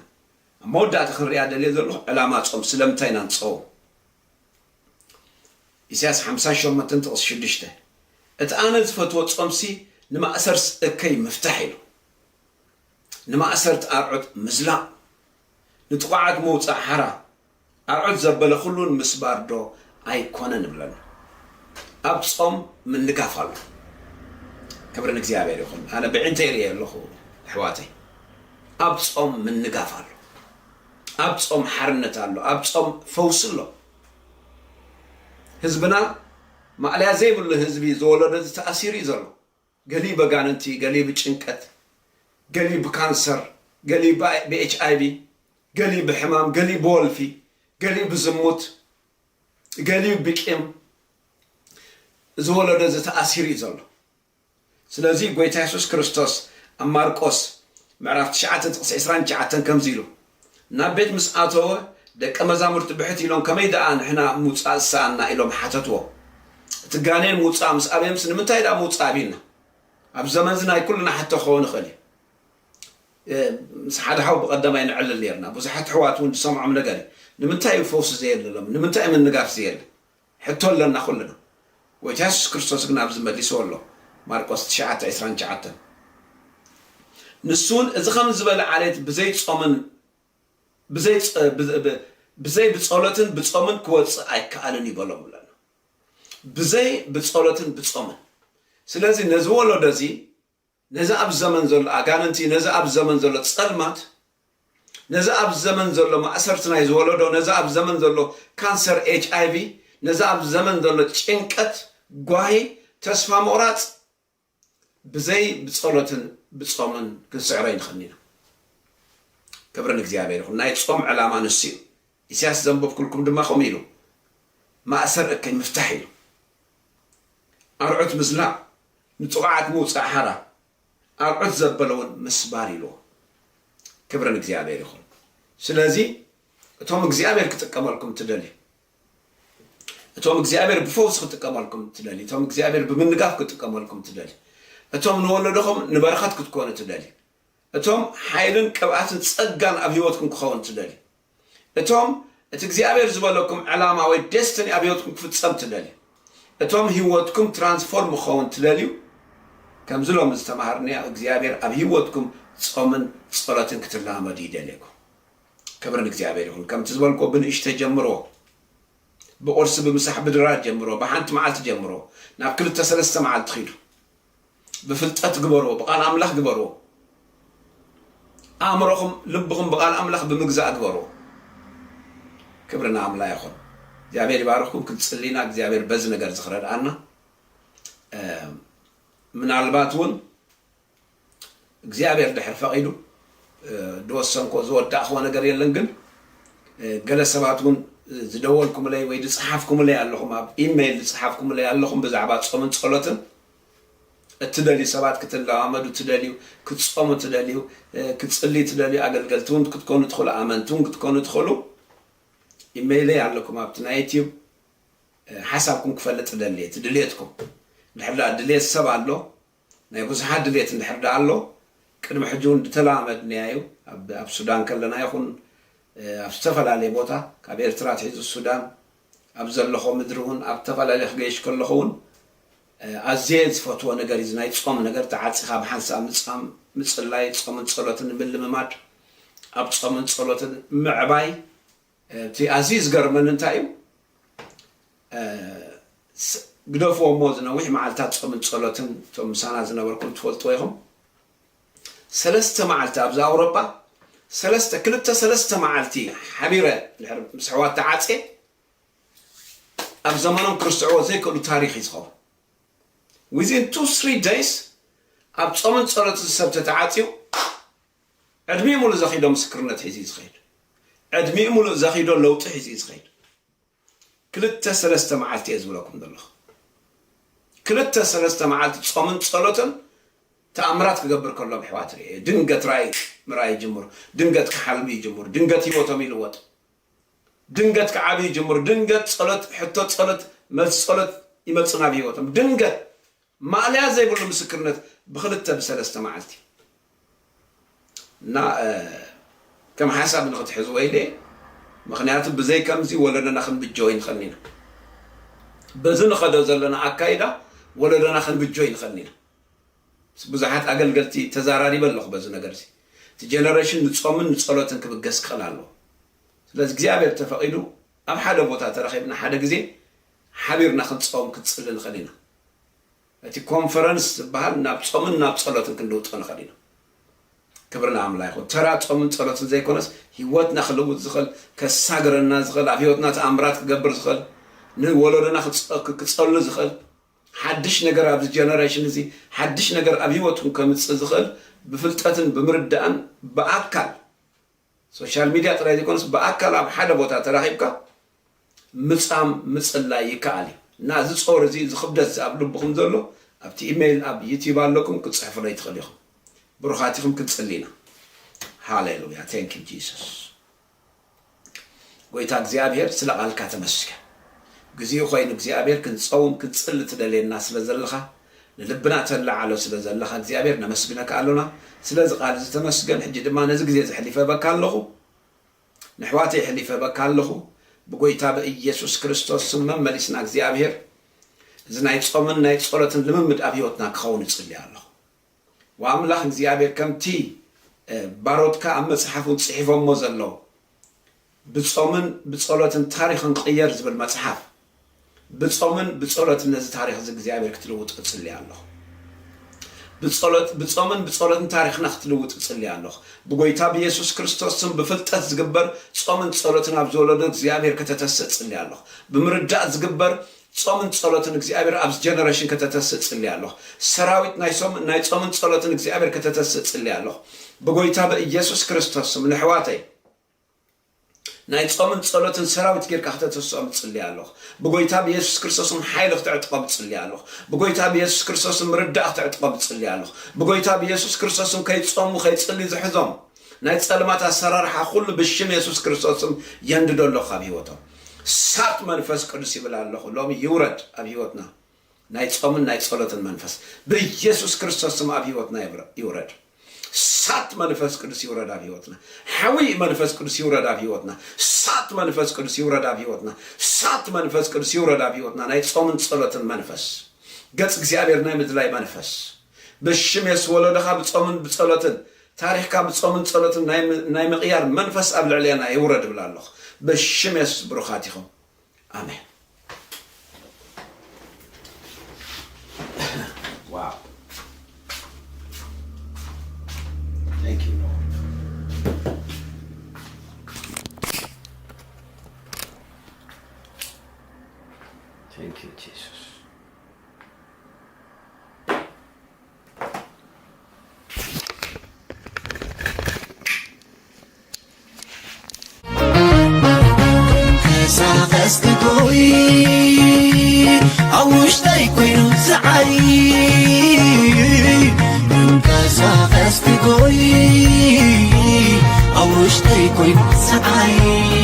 ኣብ መወዳእታ ክንሪኣ ደልየ ዘለኹ ዕላማ ጾም ስለምንታይ ኢና ንፀውም ኢሳያስ 58 ጥቕሲ 6 እቲ ኣነ ዝፈትዎ ጾምሲ ንማእሰር እከይ ምፍታሕ ኢሉ ንማእሰርቲ ኣርዑት ምዝላቕ ንጥቋዓት ምውፃእ ሓራ ኣርዑት ዘበለ ኩሉን ምስባር ዶ ኣይኮነን ንብለና ኣብ ጾም ምንጋፍ ኣሎ ክብሪ ንእግዚኣብሔር ይኹን ኣነ ብዕንተይ ርየ ኣለኹ ኣሕዋተይ ኣብ ጾም ምንጋፍ ኣሎ ኣብ ጾም ሓርነት ኣሎ ኣብ ጾም ፈውሲ ኣሎ ህዝብና ማዕልያ ዘይብሉ ህዝቢ ዝወለዶ ተኣሲሩ እዩ ዘሎ ገሊ በጋንንቲ ገሊ ብጭንቀት ገሊ ብካንሰር ገሊ ብኤችኣይቪ ገሊ ብሕማም ገሊ ብወልፊ ገሊ ብዝሙት ገሊ ብቂም ዝወለዶ ተኣሲሩ እዩ ዘሎ ስለዚ ጎይታ ኢየሱስ ክርስቶስ ኣብ ማርቆስ ምዕራፍ 9 ጥቕሲ 29 ከምዚ ኢሉ ናብ ቤት ምስ ኣተወ ደቀ መዛሙርቲ ብሕት ኢሎም ከመይ ደኣ ንሕና ምውፃእ ዝሰኣና ኢሎም ሓተትዎ እቲ ጋኔን ምውፃእ ምስ ኣብየምስ ንምንታይ ደኣ ምውፃእ ኣቢልና ኣብ ዘመን ናይ ኩልና ሓቶ ክኸውን ይኽእል እዩ ምስ ሓደ ሓው ብቐዳማይ ንዕልል ነርና ብዙሓት ኣሕዋት እውን ዝሰምዖም ነገር እዩ ንምንታይ እዩ ፈውሲ ዘየለሎም ንምንታይ ምንጋፍ ዘየለ ሕቶ ኣለና ኩልና ጎይታ ኢየሱስ ክርስቶስ ግን ኣብዚ መሊስዎ ኣሎ ማርቆስ 9:29 ንሱን እዚ ከም ዝበለ ዓሌት ብዘይ ጾምን ብዘይ ብጸሎትን ብጾምን ክወፅእ ኣይከኣልን ይበሎም ብለና ብዘይ ብጸሎትን ብጾምን ስለዚ ነዚ ወለዶ እዚ ነዚ ኣብ ዘመን ዘሎ ኣጋንንቲ ነዚ ኣብ ዘመን ዘሎ ጸልማት ነዚ ኣብ ዘመን ዘሎ ማእሰርቲ ናይ ዝወለዶ ነዚ ኣብ ዘመን ዘሎ ካንሰር ኤችኣይቪ ነዚ ኣብ ዘመን ዘሎ ጭንቀት ጓሂ ተስፋ ምቑራፅ ብዘይ ብጸሎትን ብጾምን ክንስዕሮ ይንኽእል ኢና ክብሪ ንእግዚኣብሔር ይኹን ናይ ጾም ዕላማ ንሱ እዩ ኢሳያስ ዘንበብኩልኩም ድማ ከምኡ ኢሉ ማእሰር እከይ ምፍታሕ ኢሉ ኣርዑት ምዝላቕ ንጥቑዓት ምውፃእ ሓራ ኣርዑት ዘበለውን ምስባር ኢልዎ ክብሪ ንእግዚኣብሔር ይኹን ስለዚ እቶም እግዚኣብሔር ክጥቀመልኩም ትደልዩ እቶም እግዚኣብሔር ብፈውሲ ክጥቀመልኩም ትደልዩ እቶም እግዚኣብሔር ብምንጋፍ ክጥቀመልኩም ትደልዩ እቶም ንወለዶኹም ንበረኸት ክትኮኑ ትደልዩ እቶም ሓይልን ቅብኣትን ጸጋን ኣብ ህይወትኩም ክኸውን ትደልዩ እቶም እቲ እግዚኣብሔር ዝበለኩም ዕላማ ወይ ደስተኒ ኣብ ህይወትኩም ክፍጸም ትደልዩ እቶም ህይወትኩም ትራንስፎርም ክኸውን ትደልዩ ከምዚ ሎም ዝተማሃርኒ እግዚኣብሔር ኣብ ህይወትኩም ጾምን ጸሎትን ክትለማመዱ ይደልየኩም كبرن እግዚአብሔር ይሁን ከም ትዝበልቆ ብንእሽተ ጀምሮ بقرص بمسح بدرات جمرو بحنت معلت جمرو ناب كل تسلسة معلت خير بفلتات قبرو بقال أملاح قبرو أمرهم لبهم بقال أملاح بمجزاء قبرو كبرنا أملا يا خون زعبير باركم كنت تسلينا زعبير بزنا قرز خرر أنا من الباتون زعبير دحر فقيدو دوسن كو زود تأخوانا قريل لنقل جلس سباتون زدولكم لي ويد صحافكم لي اللهم إيميل صحافكم لي اللهم بزعبات صمن صلاتن التدلي سبات كتلا عمدو تدليو كتصوم تدليو كتصلي تدليو أقلقلتون كتكونوا تدخلوا آمنتون كتكونوا تدخلوا إيميل لي علىكم أبتنا يوتيوب حسابكم كفلت تدليتكم نحب دليت سبع له نيبوز حد دليت نحب دعله كنا محجون تلامد نيايو أب السودان كلنا يكون أبستفل على بوتا كبير ترات حيز السودان أبزل لهم مدرون أبتفل على خجيش كلهم أزيد فتوى نجاري زناي تصوم نجار تعاد خاب حنسا متصلاي تصوم تصلوات بالممات أبتصوم تصلوات معباي تي عزيز قرمن انتايو قدوفو موزنا وح معلتات تصوم تصلوات توم سانا زنا وركون تفولتويهم سلسة معلتا أبز أوروبا سلسة كلتا سلسة معلتي حبيرة مسحوات تعاتي أب زمانهم كرسعوا زي كله تاريخ يسخو within 2-3 days أب صمن صارت السبت تعاتيو أدمي مول زخيدو مسكرنة حزيز خير أدمي مول زخيدو لوط حزيز خير كلتا سلسة معلتي أزولكم دلخ كلتا سلسة معلتي صمن صلاتن تأمرات كجبر كله بحواتري دنقت راي جمر دنقت كحلمي جمر دنقت يوتمي الوط دنقت كعبي جمر دنقت صلت حتى صلت ما صلت يمتصنا بيوتم دنقت ما عليها زي بقول مسكرنت بخلتها بسلسة معلتي نا كم حسب نقد حزوي لي مخنيات بزي كم زي ولا ناخذ بالجوين خلينا بزن خدو زلنا عكايدا ولا ناخذ بالجوين خلينا بزحات أقل قلتي تزاراري بلغ بز نجرسي تجنريشن نتصومن نتصلوتن كبجس خلالو لازم جزابير تفقيدو أم حدا بوتا ترخيبنا حدا جزي حبيرنا خنتصوم كتصلن خلينا أتي كونفرنس بحال نابتصومن نابتصلوتن كندوتن خلينا كبرنا عملاي خو ترى تصومن تصلوتن زي كونس هيوتنا خلوت زخل كساغرنا زخل عفيوتنا تأمرات كجبر زخل نولدنا كتصل زخل حدش نجار أبز جنريشن زي حدش نجار أبيوتهم كمتصزخل بفلتاتن بمردان بأكل سوشيال ميديا ترى يكونس بأكل أب حدا بوتا تراهيبك مصام مصلا يكالي ناز صور زي زخبدت أبلو بخم زلو أبتي إيميل أب يوتيوب لكم كتصحف لي تخليهم بروحاتكم كتصلينا هاليلويا ثانك يو جيسس ويتاك زيابير سلا قال كاتمسك جزيو خاين እግዚአብሔር ክንጾም ክንጽል ተደለና ስለዘለኻ ለልብና ተላዓሎ ስለዘለኻ እግዚአብሔር ነመስግነካ አለና ስለዚ ቃል ዝተመስገን ሕጂ ድማ ነዚ ግዜ ዝሕሊፈ በካለኹ ንሕዋቴ ሕሊፈ በካለኹ ብጎይታ በኢየሱስ ክርስቶስ ስም መመሊስና እግዚአብሔር እዚ ናይ ጾምን ናይ ጸሎትን ልምምድ ኣብ ህይወትና ክኸውን ይጽልይ ኣለኹ ወአምላኽ እግዚአብሔር ከምቲ ባሮትካ ኣብ መጽሓፉን ጽሒፎሞ ዘለው ብጾምን ብጸሎትን ታሪኽን ቅየር ዝብል መጽሓፍ بتصومن بتصلت الناس تاريخ زي እግዚአብሔር ክትለውጥ እጽልይ ኣለኹ بتصومن بتصلت تاريخ نختلوط እጽልይ ኣለኹ بጎይታ بኢየሱስ ክርስቶስ ስም بፍልጠት ዝግበር ጾምን ጸሎትን ኣብ ዘወለደ እግዚአብሔር ከተተሰጽ እጽልይ ኣለኹ ብምርዳእ ዝግበር ጾምን ጸሎትን እግዚአብሔር ኣብ ጀነሬሽን ከተተሰጽ እጽልይ ኣለኹ ሰራዊት ናይ ጾምን ጸሎትን እግዚአብሔር ከተተሰጽ እጽልይ ኣለኹ بጎይታ በኢየሱስ ክርስቶስ ስም ንሕዋተይ ናይ ጾምን ጸሎትን ሰራዊት ጌርካ ከተተሰጽ እጽልይ ኣለኹ بጎይታ بኢየሱስ ክርስቶስን ሓይል ክትዕጥቀብ እጽልይ ኣለኹ بጎይታ بኢየሱስ ክርስቶስን ምርዳእ ክትዕጥቀብ እጽልይ ኣለኹ بጎይታ بኢየሱስ ክርስቶስን ከይጾሙ ከይጽልይ ዝሕዞም ናይ ጸልማት ኣሰራርሓ ኩሉ ብሽም ኢየሱስ ክርስቶስን የንድደሎ ካብ ህይወቶም ሳት መንፈስ ቅዱስ ይብል ኣለኹ ሎሚ ይውረድ ኣብ ህይወትና ናይ ጾምን ናይ ጸሎትን መንፈስ በኢየሱስ ክርስቶስም ኣብ ህይወትና ይውረድ ሳት መንፈስ ቅዱስ ይውረድ ኣብ ህይወትና ሓዊ መንፈስ ቅዱስ ይውረድ ኣብ ህይወትና ሳት መንፈስ ቅዱስ ይውረድ ኣብ ህይወትና ሳት መንፈስ ቅዱስ ይውረድ ኣብ ህይወትና ናይ ጾምን ጸሎትን መንፈስ ገጽ እግዚአብሔር ናይ ምድላይ መንፈስ በሽም የስወለደኻ ብጾምን ብጸሎትን ታሪኽካ ብጾምን ጸሎትን ናይ ምቕያር መንፈስ ኣብ ልዕልና ይውረድ ብላ ኣለኹ ብሽም የሱስ ብሩኻት ኢኹም ኣሜን ዋው Thank you, Lord. Thank you, Jesus. ساقستقوي أوش تايكوين زعاي منك ساقستقوي أوش تايكوين زعاي